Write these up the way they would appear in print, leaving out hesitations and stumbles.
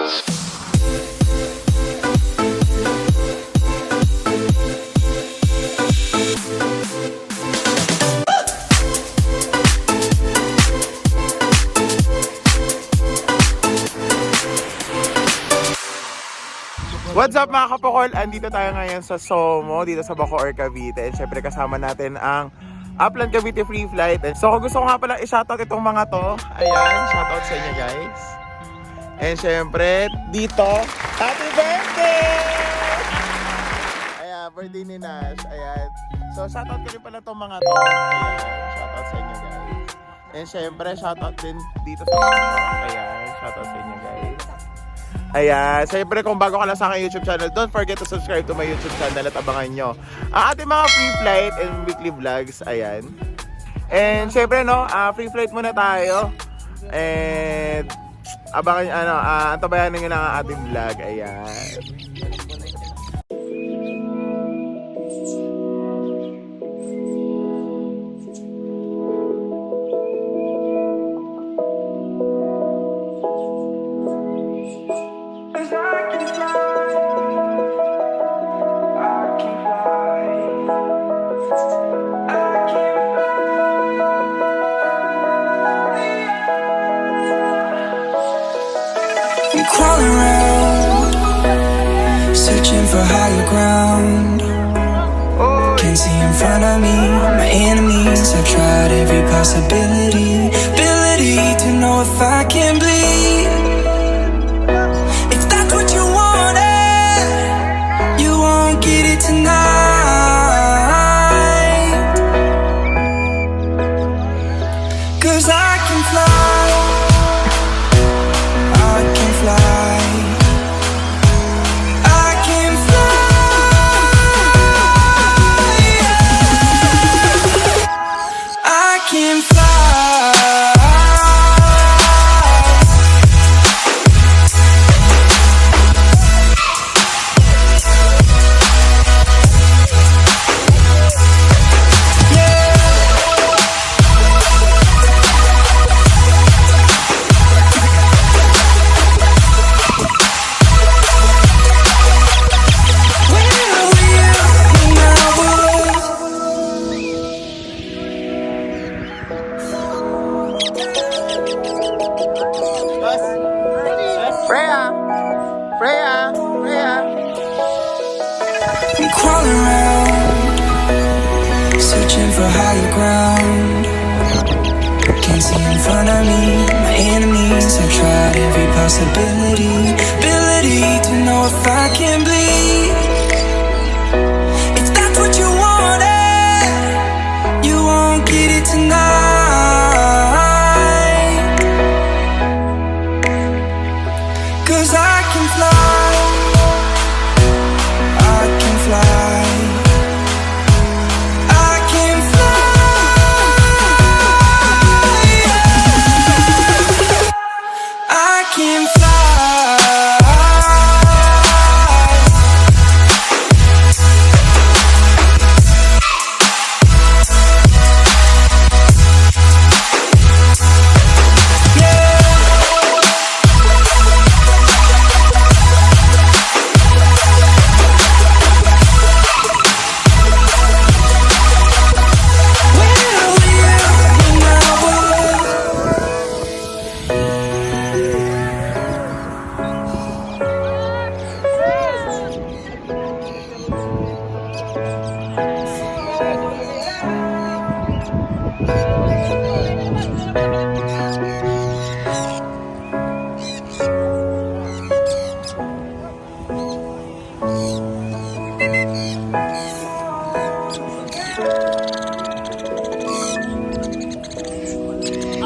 What's up mga kapukol? Andito tayo ngayon sa Somo, dito sa Bacoor, Cavite. And syempre kasama natin ang Upland Cavite Freeflight. So kung gusto ko nga pala i-shoutout itong mga to, ayan, shoutout sa inyo guys. And syempre, dito, happy birthday! Ayan, birthday ni Nash, ayan. So shoutout ko rin pala itong mga to, ayan, shoutout sa inyo guys. And syempre, shoutout din dito sa mga to, ayan, shoutout sa inyo guys. Ayan, siyempre kung bago ka lang sa aking YouTube channel, don't forget to subscribe to my YouTube channel at abangan nyo ang ating mga free flight and weekly vlogs, ayan. And siyempre no, free flight muna tayo. And abangan, antabayan nyo lang ang ating vlog, ayan. Crawling around, searching for higher ground. Can't see in front of me, my enemies. I've tried every possibility, ability to know if I can bleed. If that's what you wanted, you won't get it tonight. 'Cause I can fly. I'm crawling around, searching for higher ground. Can't see in front of me, my enemies. I've tried every possibility, ability to know if I can bleed. If that's what you wanted, you won't get it tonight. 'Cause I can fly.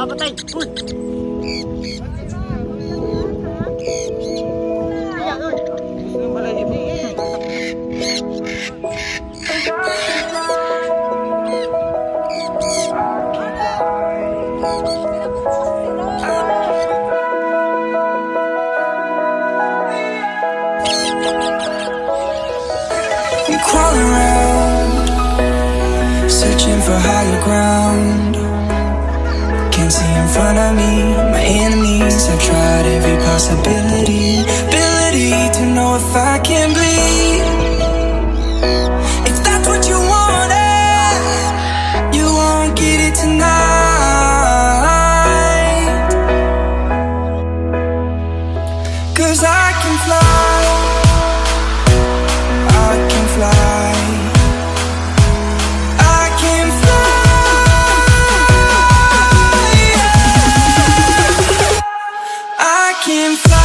Patay! Uy! I'm crawling around, searching for higher ground. Can't see in front of me, my enemies. I've tried every possibility. Ability to know if I can bleed. If that's what you wanted, you won't get it tonight. 'Cause I can fly, I can fly, I can fly, I can fly.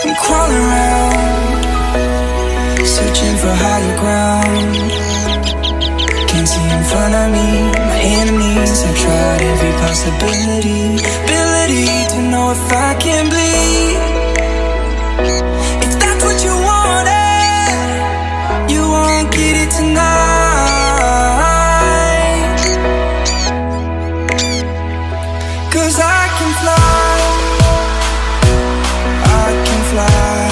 I'm crawling around, searching for higher ground. Can't see in front of me, my enemies. I've tried every possibility. Ability to know if I can bleed. If that's what you wanted, you won't get it tonight. 'Cause I can fly, I can fly,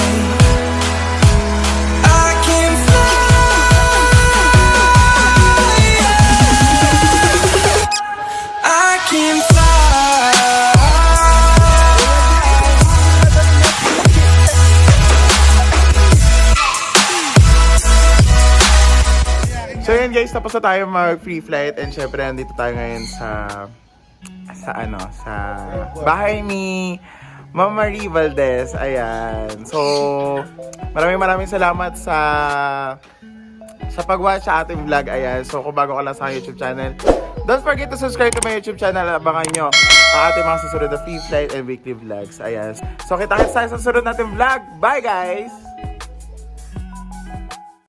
I can fly, I can fly. So yun guys, tapos na tayo mag-free flight and syempre nandito tayo ngayon sa bahay ni Mama Marie Valdez. Ayan. So, maraming salamat sa pag-watch sa ating vlog. Ayan. So, kung bago ka lang sa YouTube channel, don't forget to subscribe to my YouTube channel. Abangan nyo ang ating mga susunod na free flight and weekly vlogs. Ayan. So, kita-kits tayo sa susunod nating vlog. Bye guys!